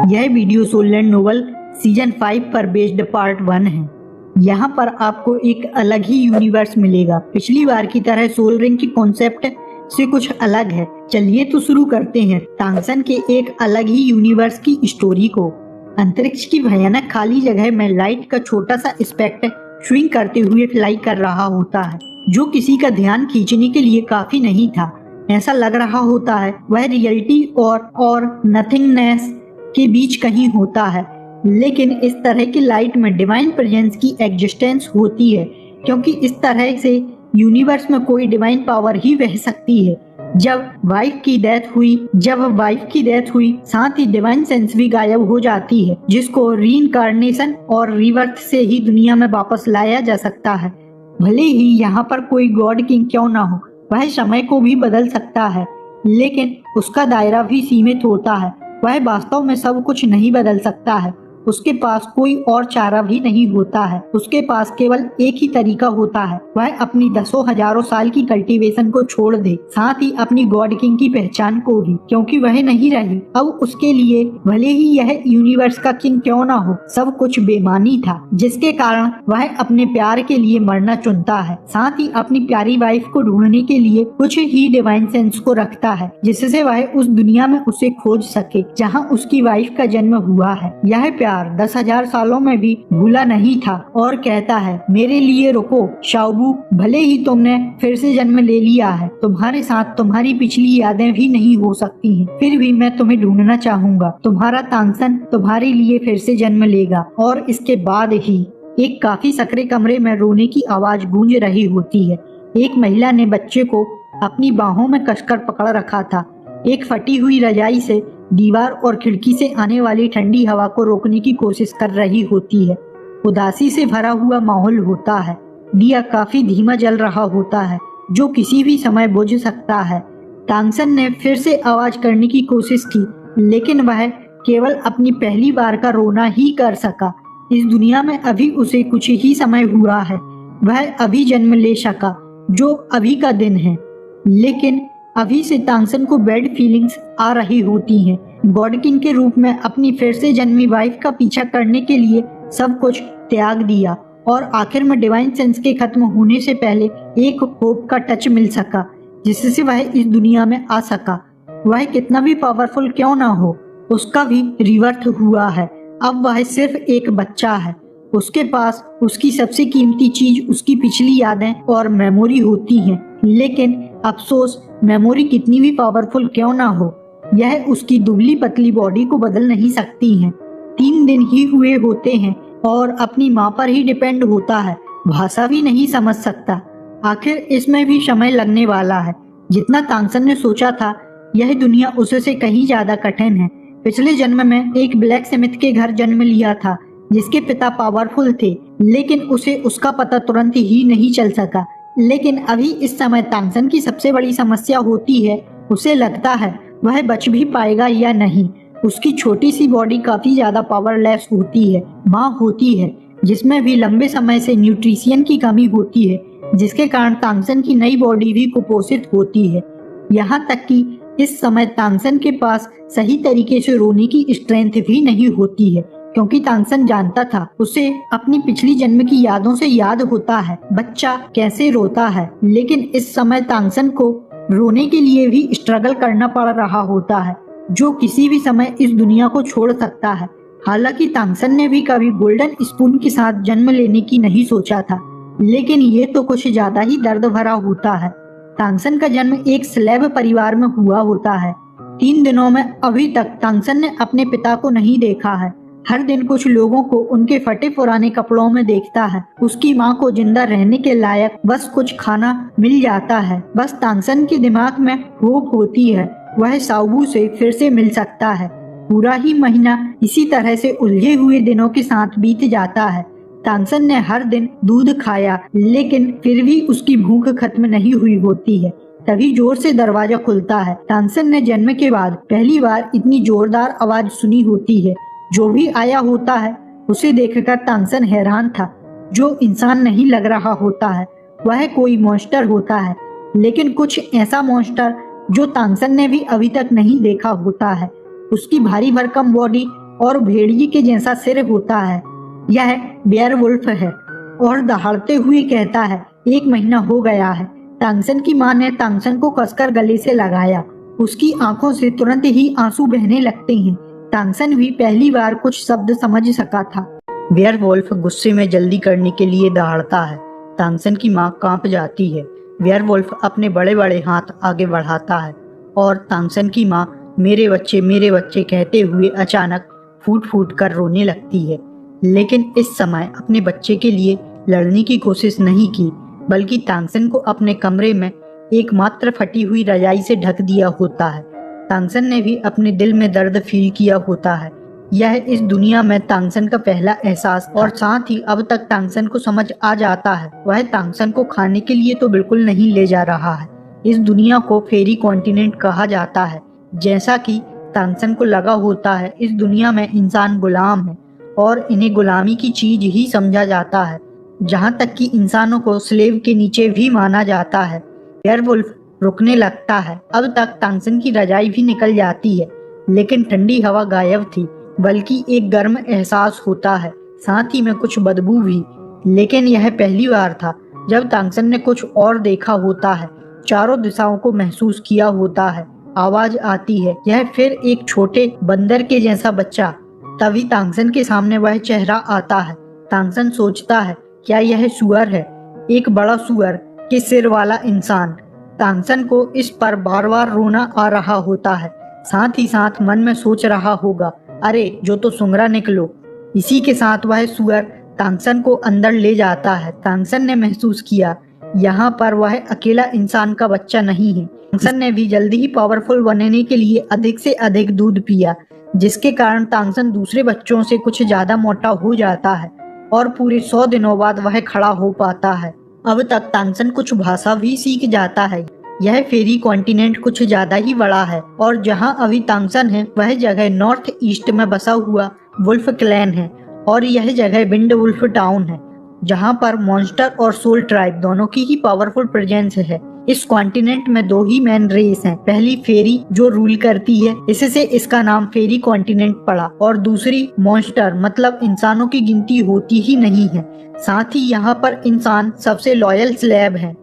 यह video सोललैंड novel season 5 पर based part 1 है। यहाँ पर आपको एक अलग ही यूनिवर्स मिलेगा। पिछली बार की तरह सोल रिंग की कॉन्सेप्ट से कुछ अलग है। चलिए तो शुरू करते हैं तांगसन के एक अलग ही यूनिवर्स की स्टोरी को। अंतरिक्ष की भयानक खाली जगह में लाइट का छोटा सा स्पेक्ट स्विंग करते हुए फ्लाई कर रहा होता है, जो किसी का ध्यान खींचने के लिए काफी नहीं था। ऐसा लग रहा होता है वह रियलिटी और नथिंगनेस के बीच कहीं होता है। लेकिन इस तरह की लाइट में डिवाइन प्रेजेंस की एग्जिस्टेंस होती है, क्योंकि इस तरह से यूनिवर्स में कोई डिवाइन पावर ही बह सकती है। जब वाइफ की डेथ हुई साथ ही डिवाइन सेंस भी गायब हो जाती है, जिसको रीइंकार्नेशन और रीबर्थ से ही दुनिया में वापस लाया जा सकता है। भले ही यहाँ पर कोई गॉड किंग क्यों ना हो, वह समय को भी बदल सकता है, लेकिन उसका दायरा भी सीमित होता है। वह वास्तव में सब कुछ नहीं बदल सकता है। उसके पास कोई और चारा भी नहीं होता है। उसके पास केवल एक ही तरीका होता है, वह अपनी दसों हजारों साल की कल्टीवेशन को छोड़ दे, साथ ही अपनी गॉड किंग की पहचान को भी, क्योंकि वह नहीं रही। अब उसके लिए भले ही यह यूनिवर्स का किंग क्यों ना हो, सब कुछ बेमानी था, जिसके कारण वह अपने प्यार के लिए मरना चुनता है। साथ ही अपनी प्यारी वाइफ को ढूंढने के लिए कुछ ही डिवाइन सेंस को रखता है, जिससे वह उस दुनिया में उसे खोज सके जहाँ उसकी वाइफ का जन्म हुआ है। यह 10,000 सालों में भी भूला नहीं था और कहता है, मेरे लिए रुको शाओबू, भले ही तुमने फिर से जन्म ले लिया है, तुम्हारे साथ तुम्हारी पिछली यादें भी नहीं हो सकती हैं, फिर भी मैं तुम्हें ढूंढना चाहूंगा। तुम्हारा तांगसन तुम्हारे लिए फिर से जन्म लेगा। और इसके बाद ही एक काफी सकरे कमरे में रोने की आवाज गूंज रही होती है। एक महिला ने बच्चे को अपनी बाहों में कसकर पकड़ रखा था। एक फटी हुई रजाई से दीवार और खिड़की से आने वाली ठंडी हवा को रोकने की कोशिश कर रही होती है। उदासी से भरा हुआ माहौल होता है। दिया काफी धीमा जल रहा होता है, जो किसी भी समय बुझ सकता है। तांगसन ने फिर से आवाज करने की कोशिश की, लेकिन वह केवल अपनी पहली बार का रोना ही कर सका। इस दुनिया में अभी उसे कुछ ही समय हुआ है। वह अभी जन्म ले सका, जो अभी का दिन है। लेकिन अभी से तांगसन को बैड फीलिंग्स आ रही होती हैं। गॉड किंग के रूप में अपनी फिर से जन्मी वाइफ का पीछा करने के लिए सब कुछ त्याग दिया, और आखिर में डिवाइन सेंस के खत्म होने से पहले एक होप का टच मिल सका, जिससे वह इस दुनिया में आ सका। वह कितना भी पावरफुल क्यों ना हो, उसका भी रिवर्थ हुआ है। अब वह सिर्फ एक बच्चा है। उसके पास उसकी सबसे कीमती चीज उसकी पिछली यादें और मेमोरी होती हैं। लेकिन अफसोस, मेमोरी कितनी भी पावरफुल क्यों ना हो, यह उसकी दुबली पतली बॉडी को बदल नहीं सकती है। 3 दिन ही हुए होते हैं और अपनी माँ पर ही डिपेंड होता है। भाषा भी नहीं समझ सकता। आखिर इसमें भी समय लगने वाला है। जितना तांगसन ने सोचा था, यह दुनिया उससे कहीं ज्यादा कठिन है। पिछले जन्म में एक ब्लैक स्मिथ के घर जन्म लिया था, जिसके पिता पावरफुल थे, लेकिन उसे उसका पता तुरंत ही नहीं चल सका। लेकिन अभी इस समय तांगसन की सबसे बड़ी समस्या होती है, उसे लगता है वह बच भी पाएगा या नहीं। उसकी छोटी सी बॉडी काफी ज्यादा पावरलेस होती है। माँ होती है, जिसमें भी लंबे समय से न्यूट्रिशन की कमी होती है, जिसके कारण तांगसन की नई बॉडी भी कुपोषित होती है। यहाँ तक कि इस समय तांगसन के पास सही तरीके से रोने की स्ट्रेंथ भी नहीं होती है, क्योंकि तांगसन जानता था उसे अपनी पिछली जन्म की यादों से याद होता है बच्चा कैसे रोता है। लेकिन इस समय तांगसन को रोने के लिए भी स्ट्रगल करना पड़ रहा होता है, जो किसी भी समय इस दुनिया को छोड़ सकता है। हालांकि तांगसन ने भी कभी गोल्डन स्पून के साथ जन्म लेने की नहीं सोचा था, लेकिन ये तो कुछ ज्यादा ही दर्द भरा होता है। तांगसन का जन्म एक स्लेव परिवार में हुआ होता है। 3 दिनों में अभी तक तांगसन ने अपने पिता को नहीं देखा है। हर दिन कुछ लोगों को उनके फटे पुराने कपड़ों में देखता है। उसकी माँ को जिंदा रहने के लायक बस कुछ खाना मिल जाता है। बस तांगसन के दिमाग में होप होती है, वह शाओबू से फिर से मिल सकता है। पूरा ही महीना इसी तरह से उलझे हुए दिनों के साथ बीत जाता है। तांगसन ने हर दिन दूध खाया, लेकिन फिर भी उसकी भूख खत्म नहीं हुई होती है। तभी जोर से दरवाजा खुलता है। तांगसन ने जन्म के बाद पहली बार इतनी जोरदार आवाज सुनी होती है। जो भी आया होता है, उसे देखकर तांगसन हैरान था। जो इंसान नहीं लग रहा होता है, वह कोई मॉन्स्टर होता है, लेकिन कुछ ऐसा मॉन्स्टर जो तांगसन ने भी अभी तक नहीं देखा होता है। उसकी भारी भरकम बॉडी और भेड़िए के जैसा सिर होता है। यह बेयरवुल्फ है और दहाड़ते हुए कहता है, 1 महीना हो गया है। तांगसन की मां ने तांगसन को कसकर गले से लगाया। उसकी आंखों से तुरंत ही आंसू बहने लगते हैं। तांगसन भी पहली बार कुछ शब्द समझ सका था। बेयरवुल्फ गुस्से में जल्दी करने के लिए दहाड़ता है। तांगसन की मां कांप जाती है। बेयरवुल्फ अपने बड़े बड़े हाथ आगे बढ़ाता है और तांगसन की मां मेरे बच्चे कहते हुए अचानक फूट फूट कर रोने लगती है। लेकिन इस समय अपने बच्चे के लिए लड़ने की कोशिश नहीं की, बल्कि तांगसन को अपने कमरे में एकमात्र फटी हुई रजाई से ढक दिया होता है। तांगसन ने भी अपने दिल में दर्द फील किया होता है। यह इस दुनिया में तांगसन का पहला एहसास और साथ ही अब तक तांगसन को समझ आ जाता है वह तांगसन को खाने के लिए तो बिल्कुल नहीं ले जा रहा है। इस दुनिया को फेरी कॉन्टिनेंट कहा जाता है। जैसा कि तांगसन को लगा होता है, इस दुनिया में इंसान गुलाम है और इन्हें गुलामी की चीज ही समझा जाता है। जहाँ तक कि इंसानों को स्लेव के नीचे भी माना जाता है। बेयरवुल्फ रुकने लगता है। अब तक तांगसन की रजाई भी निकल जाती है, लेकिन ठंडी हवा गायब थी, बल्कि एक गर्म एहसास होता है, साथ ही में कुछ बदबू भी। लेकिन यह पहली बार था जब तांगसन ने कुछ और देखा होता है। चारों दिशाओं को महसूस किया होता है। आवाज आती है, यह फिर एक छोटे बंदर के जैसा बच्चा। तभी तांगसन के सामने वह चेहरा आता है। तांगसन सोचता है, क्या यह सुअर है? एक बड़ा सुअर के सिर वाला इंसान। तांगसन को इस पर बार बार रोना आ रहा होता है। साथ ही साथ मन में सोच रहा होगा, अरे जो तो सुंगरा निकलो। इसी के साथ वह सुअर तांगसन को अंदर ले जाता है। तांगसन ने महसूस किया यहाँ पर वह अकेला इंसान का बच्चा नहीं है। तांगसन ने भी जल्दी ही पावरफुल बनने के लिए अधिक से अधिक दूध पिया, जिसके कारण तांगसन दूसरे बच्चों से कुछ ज्यादा मोटा हो जाता है और पूरे 100 दिनों बाद वह खड़ा हो पाता है। अब तक तांगसन कुछ भाषा भी सीख जाता है। यह फेरी कॉन्टिनेंट कुछ ज्यादा ही बड़ा है और जहां अभी तांगसन है वह जगह नॉर्थ ईस्ट में बसा हुआ वुल्फ क्लैन है और यह जगह विंडवुल्फ टाउन है, जहां पर मॉन्स्टर और सोल ट्राइब दोनों की ही पावरफुल प्रेजेंस है। इस कॉन्टिनेंट में 2 ही मेन रेस हैं। पहली फेरी जो रूल करती है, इससे इसका नाम फेरी कॉन्टिनेंट पड़ा, और दूसरी मॉन्स्टर, मतलब इंसानों की गिनती होती ही नहीं है। साथ ही यहाँ पर इंसान सबसे लॉयल स्लेव है।